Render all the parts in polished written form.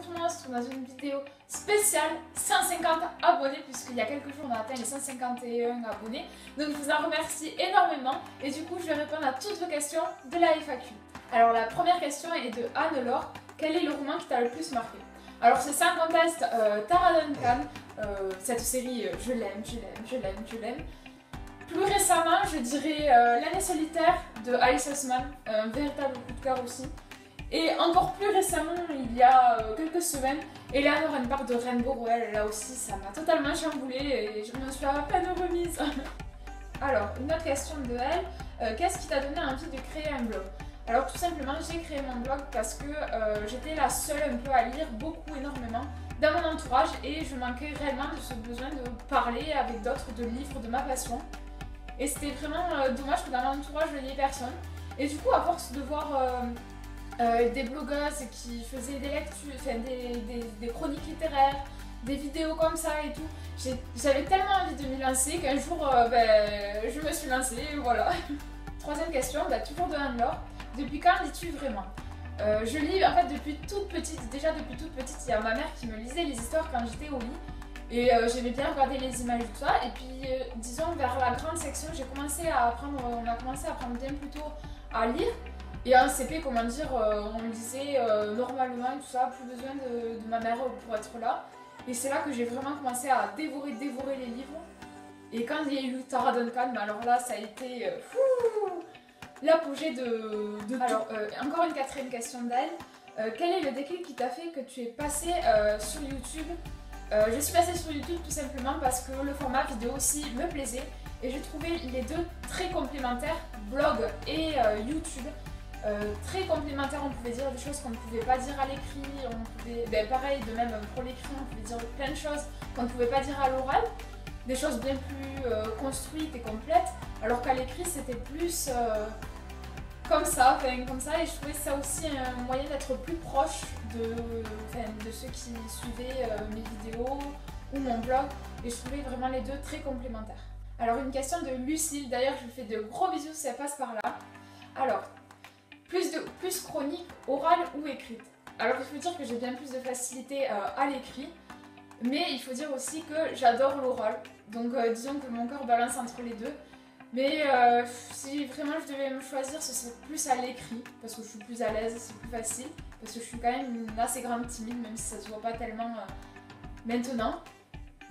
tout le monde, on se retrouve dans une vidéo spéciale 150 abonnés puisqu'il y a quelques jours on a atteint les 151 abonnés. Donc je vous en remercie énormément et du coup je vais répondre à toutes vos questions de la FAQ. Alors la première question est de Anne-Laure. Quel est le roman qui t'a le plus marqué? Alors c'est sans conteste Tara Duncan. Cette série je l'aime, je l'aime, je l'aime, je l'aime. Plus récemment je dirais L'année solitaire de Alice Oseman, un véritable coup de cœur aussi. Et encore plus récemment, il y a quelques semaines, Eleanor and Park de Rainbow Rowell, là aussi ça m'a totalement chamboulée et je me suis à peine remise. Alors, une autre question de elle, qu'est-ce qui t'a donné envie de créer un blog? Alors tout simplement, j'ai créé mon blog parce que j'étais la seule un peu à lire beaucoup, énormément, dans mon entourage et je manquais réellement de ce besoin de parler avec d'autres, de livres, de ma passion. Et c'était vraiment dommage que dans mon entourage, je n'ayais personne. Et du coup, à force de voir des blogueuses qui faisaient des lectures, enfin des chroniques littéraires, des vidéos comme ça et tout. J'avais tellement envie de m'y lancer qu'un jour je me suis lancée et voilà. Troisième question, toujours de Anne-Laure. Depuis quand lis-tu vraiment? Je lis en fait depuis toute petite, déjà depuis toute petite, il y a ma mère qui me lisait les histoires quand j'étais au lit. Et j'aimais bien regarder les images et tout ça. Et puis disons vers la grande section, on a commencé à apprendre bien plus tôt à lire. Et en CP, comment dire, on me disait normalement et tout ça, plus besoin de ma mère pour être là. Et c'est là que j'ai vraiment commencé à dévorer les livres. Et quand il y a eu Tara Duncan, alors là, ça a été l'apogée de alors, encore une quatrième question d'elle. Quel est le déclic qui t'a fait que tu es passé sur YouTube? Je suis passée sur YouTube tout simplement parce que le format vidéo aussi me plaisait. Et j'ai trouvé les deux très complémentaires, blog et YouTube. Très complémentaires, on pouvait dire des choses qu'on ne pouvait pas dire à l'écrit, pareil, de même pour l'écrit, on pouvait dire plein de choses qu'on ne pouvait pas dire à l'oral, des choses bien plus construites et complètes, alors qu'à l'écrit c'était plus comme ça, et je trouvais ça aussi un moyen d'être plus proche de ceux qui suivaient mes vidéos ou mon blog, et je trouvais vraiment les deux très complémentaires. Alors une question de Lucille, d'ailleurs je lui fais de gros bisous si elle passe par là. Alors, plus chronique, orale ou écrite? Alors il faut dire que j'ai bien plus de facilité à l'écrit, mais il faut dire aussi que j'adore l'oral. Donc disons que mon cœur balance entre les deux. Mais si vraiment je devais me choisir, ce serait plus à l'écrit, parce que je suis plus à l'aise, c'est plus facile, parce que je suis quand même une assez grande timide, même si ça se voit pas tellement maintenant.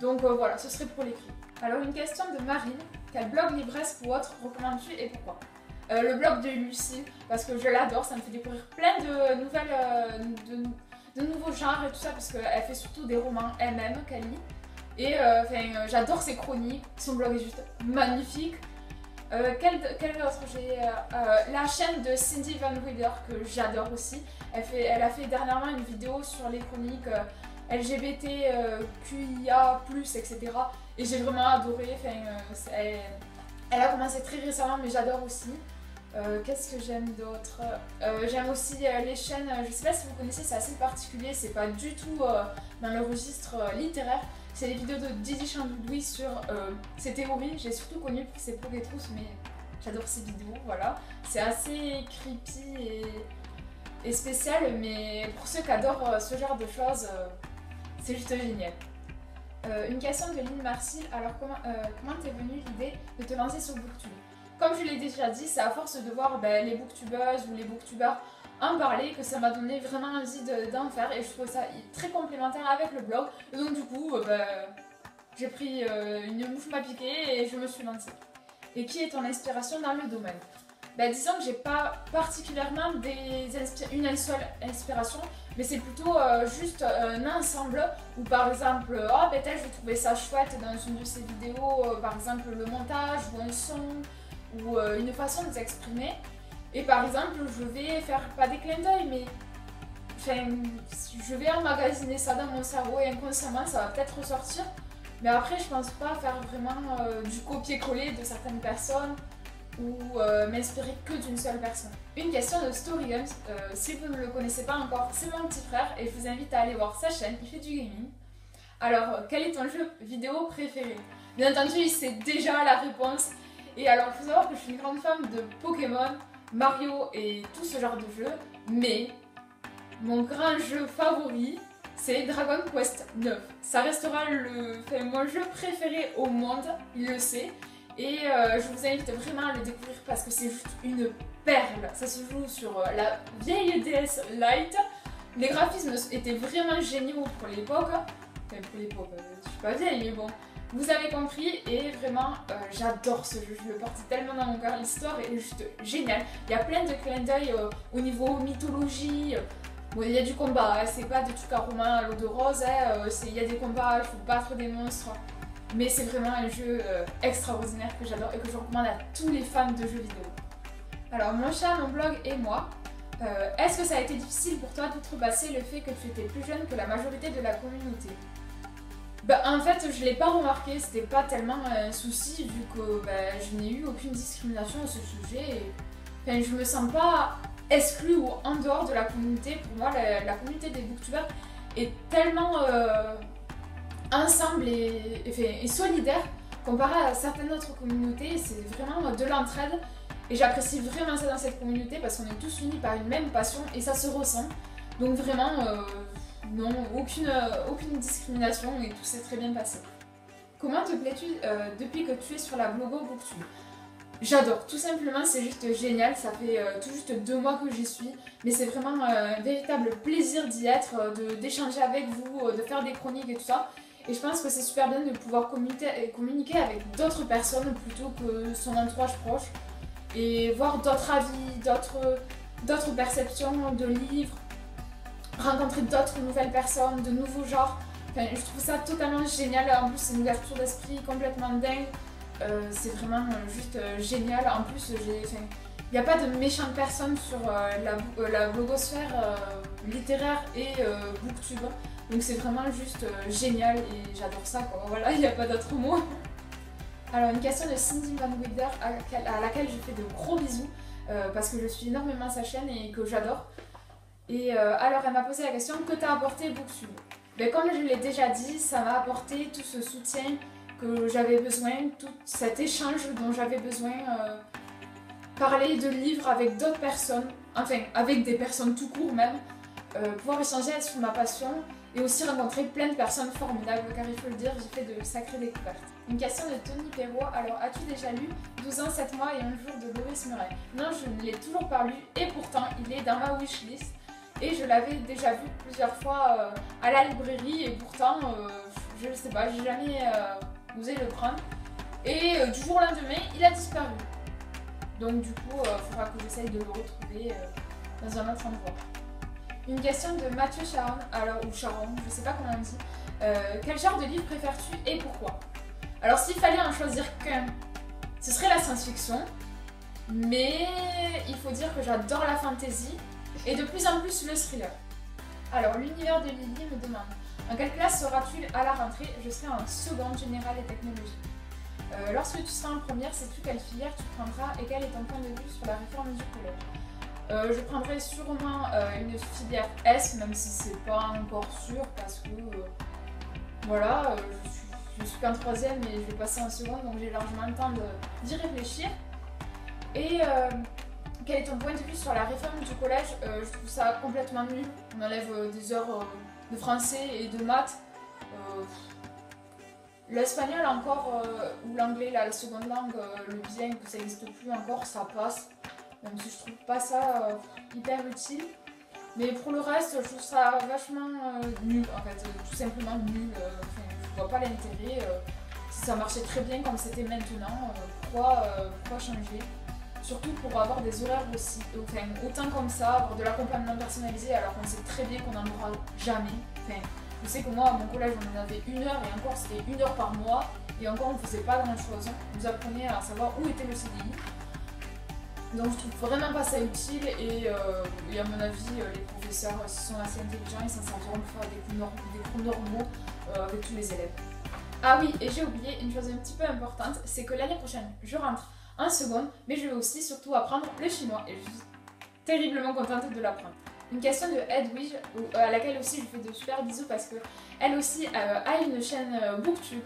Donc voilà, ce serait pour l'écrit. Alors une question de Marine, quel blog, livresque ou autre recommandes-tu et pourquoi? Le blog de Lucille, parce que je l'adore, ça me fait découvrir plein de nouvelles, de nouveaux genres et tout ça, parce qu'elle fait surtout des romans elle-même qu'elle lit. Et j'adore ses chroniques, son blog est juste magnifique. Quel autre? J'ai la chaîne de Cindy Van Wilder que j'adore aussi. Elle a fait dernièrement une vidéo sur les chroniques LGBT, QIA+, etc. Et j'ai vraiment adoré. Elle a commencé très récemment, mais j'adore aussi. Qu'est-ce que j'aime d'autre? J'aime aussi les chaînes, je sais pas si vous connaissez, c'est assez particulier, c'est pas du tout dans le registre littéraire. C'est les vidéos de Didi Chambouli sur ses théories. J'ai surtout connu pour ses blogs et trousses, mais j'adore ces vidéos, voilà. C'est assez creepy et spécial, mais pour ceux qui adorent ce genre de choses, c'est juste génial. Une question de Lynn Marcille, alors comment t'es venue l'idée de te lancer sur Booktube? Comme je l'ai déjà dit, c'est à force de voir les booktubeuses ou les booktubeurs en parler que ça m'a donné vraiment envie d'en faire, et je trouve ça très complémentaire avec le blog. Et donc du coup, j'ai pris une mouche m'a piqué et je me suis lancée. Et qui est ton inspiration dans le domaine? Disons que j'ai pas particulièrement une seule inspiration, mais c'est plutôt juste un ensemble où par exemple, tel je trouvais ça chouette dans une de ses vidéos, par exemple le montage ou un son ou une façon de s'exprimer. Et par exemple, je vais faire pas des clins d'œil, mais je vais emmagasiner ça dans mon cerveau et inconsciemment ça va peut-être ressortir. Mais après, je pense pas faire vraiment du copier-coller de certaines personnes ou m'inspirer que d'une seule personne. Une question de Storygames, si vous ne le connaissez pas encore, c'est mon petit frère et je vous invite à aller voir sa chaîne, il fait du gaming. Alors, quel est ton jeu vidéo préféré? Bien entendu, il sait déjà la réponse. Et alors, il faut savoir que je suis une grande fan de Pokémon, Mario et tout ce genre de jeux, mais mon grand jeu favori, c'est Dragon Quest 9. Ça restera mon jeu préféré au monde, il le sait. Et je vous invite vraiment à le découvrir parce que c'est juste une perle. Ça se joue sur la vieille DS Lite. Les graphismes étaient vraiment géniaux pour l'époque. Enfin, pour l'époque, je suis pas vieille, mais bon. Vous avez compris, et vraiment, j'adore ce jeu. Je le porte tellement dans mon cœur. L'histoire est juste géniale. Il y a plein de clins d'œil au niveau mythologie. Bon, il y a du combat, hein, c'est pas du tout un roman à l'eau de rose. Hein, il y a des combats, il faut battre des monstres. Mais c'est vraiment un jeu extraordinaire que j'adore et que je recommande à tous les fans de jeux vidéo. Alors, mon chat, mon blog et moi, est-ce que ça a été difficile pour toi d'outrepasser le fait que tu étais plus jeune que la majorité de la communauté? Bah, en fait, je l'ai pas remarqué, c'était pas tellement un souci vu que je n'ai eu aucune discrimination à ce sujet. Et, enfin, je me sens pas exclue ou en dehors de la communauté. Pour moi, la communauté des booktubers est tellement ensemble et solidaire comparé à certaines autres communautés. C'est vraiment de l'entraide et j'apprécie vraiment ça dans cette communauté parce qu'on est tous unis par une même passion et ça se ressent. Donc vraiment, non, aucune discrimination et tout s'est très bien passé. Comment te plais-tu depuis que tu es sur la Blogo Booktube? J'adore, tout simplement, c'est juste génial, ça fait tout juste 2 mois que j'y suis, mais c'est vraiment un véritable plaisir d'y être, d'échanger avec vous, de faire des chroniques et tout ça. Et je pense que c'est super bien de pouvoir communiquer avec d'autres personnes plutôt que son entourage proche et voir d'autres avis, d'autres perceptions de livres, rencontrer d'autres nouvelles personnes, de nouveaux genres. Enfin, je trouve ça totalement génial, en plus c'est une ouverture d'esprit complètement dingue. C'est vraiment juste génial. En plus, il n'y a pas de méchantes personnes sur la blogosphère littéraire et booktube. Donc c'est vraiment juste génial et j'adore ça quoi. Voilà, il n'y a pas d'autre mot. Alors une question de Cindy Van Wilder à laquelle je fais de gros bisous parce que je suis énormément sa chaîne et que j'adore. Et alors elle m'a posé la question, que t'a apporté Booktube? Ben, comme je l'ai déjà dit, ça m'a apporté tout ce soutien que j'avais besoin, tout cet échange dont j'avais besoin, parler de livres avec d'autres personnes, enfin avec des personnes tout court même, pouvoir échanger sur ma passion et aussi rencontrer plein de personnes formidables car il faut le dire, j'ai fait de sacrées découvertes. Une question de Tony Perrault, alors as-tu déjà lu 12 ans, 7 mois et un jour de Loris Murray? Non, je ne l'ai toujours pas lu et pourtant il est dans ma wishlist et je l'avais déjà vu plusieurs fois à la librairie et pourtant je ne sais pas, j'ai jamais osé le prendre et du jour au lendemain il a disparu. Donc du coup il faudra que j'essaye de le retrouver dans un autre endroit. Une question de Mathieu Charon, ou Charon, je sais pas comment on dit. Quel genre de livre préfères-tu et pourquoi? Alors s'il fallait en choisir qu'un, ce serait la science-fiction, mais il faut dire que j'adore la fantasy et de plus en plus le thriller. Alors l'univers de Lily me demande, en quelle classe seras-tu à la rentrée? Je serai en seconde générale et technologie. Lorsque tu seras en première, sais-tu quelle filière tu prendras et quel est ton point de vue sur la réforme du collège? Je prendrai sûrement une filière S, même si c'est pas encore sûr parce que voilà, je suis qu'en troisième et je vais passer en seconde, donc j'ai largement le temps d'y réfléchir. Et quel est ton point de vue sur la réforme du collège? Je trouve ça complètement nul. On enlève des heures de français et de maths. L'espagnol encore, ou l'anglais, la seconde langue, le bilingue, que ça n'existe plus encore, ça passe. Même si je trouve pas ça hyper utile. Mais pour le reste, je trouve ça vachement nul, en fait, tout simplement nul. Je vois pas l'intérêt. Si ça marchait très bien comme c'était maintenant, pourquoi changer? Surtout pour avoir des horaires aussi, enfin, autant comme ça, avoir de l'accompagnement personnalisé alors qu'on sait très bien qu'on n'en aura jamais. Enfin, je sais que moi, à mon collège, on en avait 1 heure et encore c'était 1 heure par mois. Et encore, on ne faisait pas grand chose. On nous apprenait à savoir où était le CDI. Donc je trouve vraiment pas ça utile et à mon avis les professeurs s'ils sont assez intelligents, ils s'en serviront pour faire des cours normaux avec tous les élèves. Ah oui, et j'ai oublié une chose un petit peu importante, c'est que l'année prochaine je rentre en seconde, mais je vais aussi surtout apprendre le chinois et je suis terriblement contente de l'apprendre. Une question de Edwige, à laquelle aussi je fais de super bisous parce qu'elle aussi a une chaîne Booktube.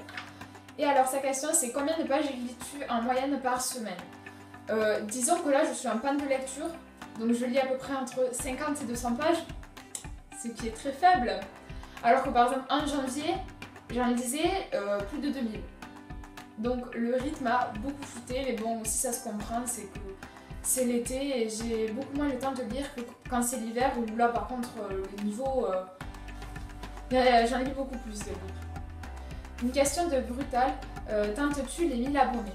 Et alors sa question c'est combien de pages lis-tu en moyenne par semaine? Disons que là je suis en panne de lecture, donc je lis à peu près entre 50 et 200 pages, ce qui est très faible. Alors que par exemple en janvier, j'en lisais plus de 2000. Donc le rythme a beaucoup chuté, mais bon, aussi ça se comprend, c'est que c'est l'été et j'ai beaucoup moins le temps de lire que quand c'est l'hiver, où là par contre le niveau, j'en lis beaucoup plus des livres. Une question de Brutal, tentes-tu les 1000 abonnés?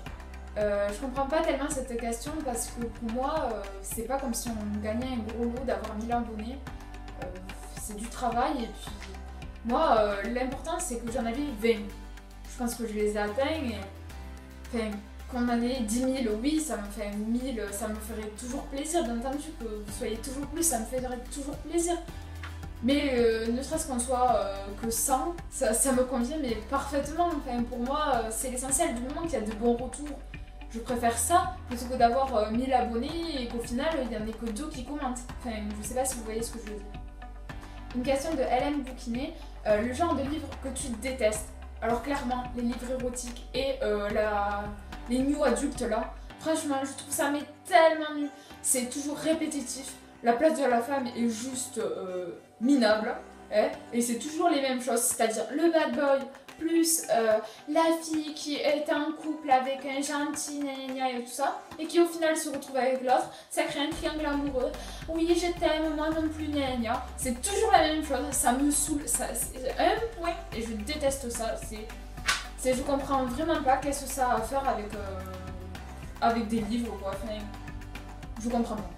Je comprends pas tellement cette question parce que pour moi, c'est pas comme si on gagnait un gros lot d'avoir 1000 abonnés. C'est du travail et puis moi, l'important c'est que j'en avais 20. Je pense que je les ai atteints et enfin, qu'on en ait 10 000, oui, ça me fait 1000, ça me ferait toujours plaisir. Bien entendu que vous soyez toujours plus, ça me ferait toujours plaisir. Mais ne serait-ce qu'on soit que 100, ça me convient mais parfaitement. Enfin, pour moi, c'est l'essentiel du moment qu'il y a de bons retours. Je préfère ça plutôt que d'avoir 1000 abonnés et qu'au final, il n'y en ait que 2 qui commentent. Enfin, je sais pas si vous voyez ce que je veux dire. Une question de LM Bouquinet, le genre de livre que tu détestes. Alors clairement, les livres érotiques et les new adultes là, franchement, je trouve ça mais tellement nul. C'est toujours répétitif. La place de la femme est juste minable. Hein, et c'est toujours les mêmes choses, c'est-à-dire le bad boy plus la fille qui est en couple avec un gentil gna gna gna et tout ça, et qui au final se retrouve avec l'autre, ça crée un triangle amoureux. Oui, je t'aime, moi non plus, gna gna gna. C'est toujours la même chose, ça me saoule, c'est un point, et je déteste ça. Je comprends vraiment pas qu'est-ce que ça a à faire avec des livres quoi. Enfin, je comprends pas.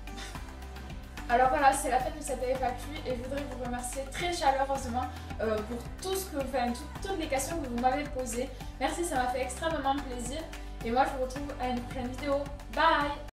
Alors voilà, c'est la fin de cette FAQ et je voudrais vous remercier très chaleureusement pour tout ce que, toutes les questions que vous m'avez posées. Merci, ça m'a fait extrêmement plaisir et moi je vous retrouve à une prochaine vidéo. Bye!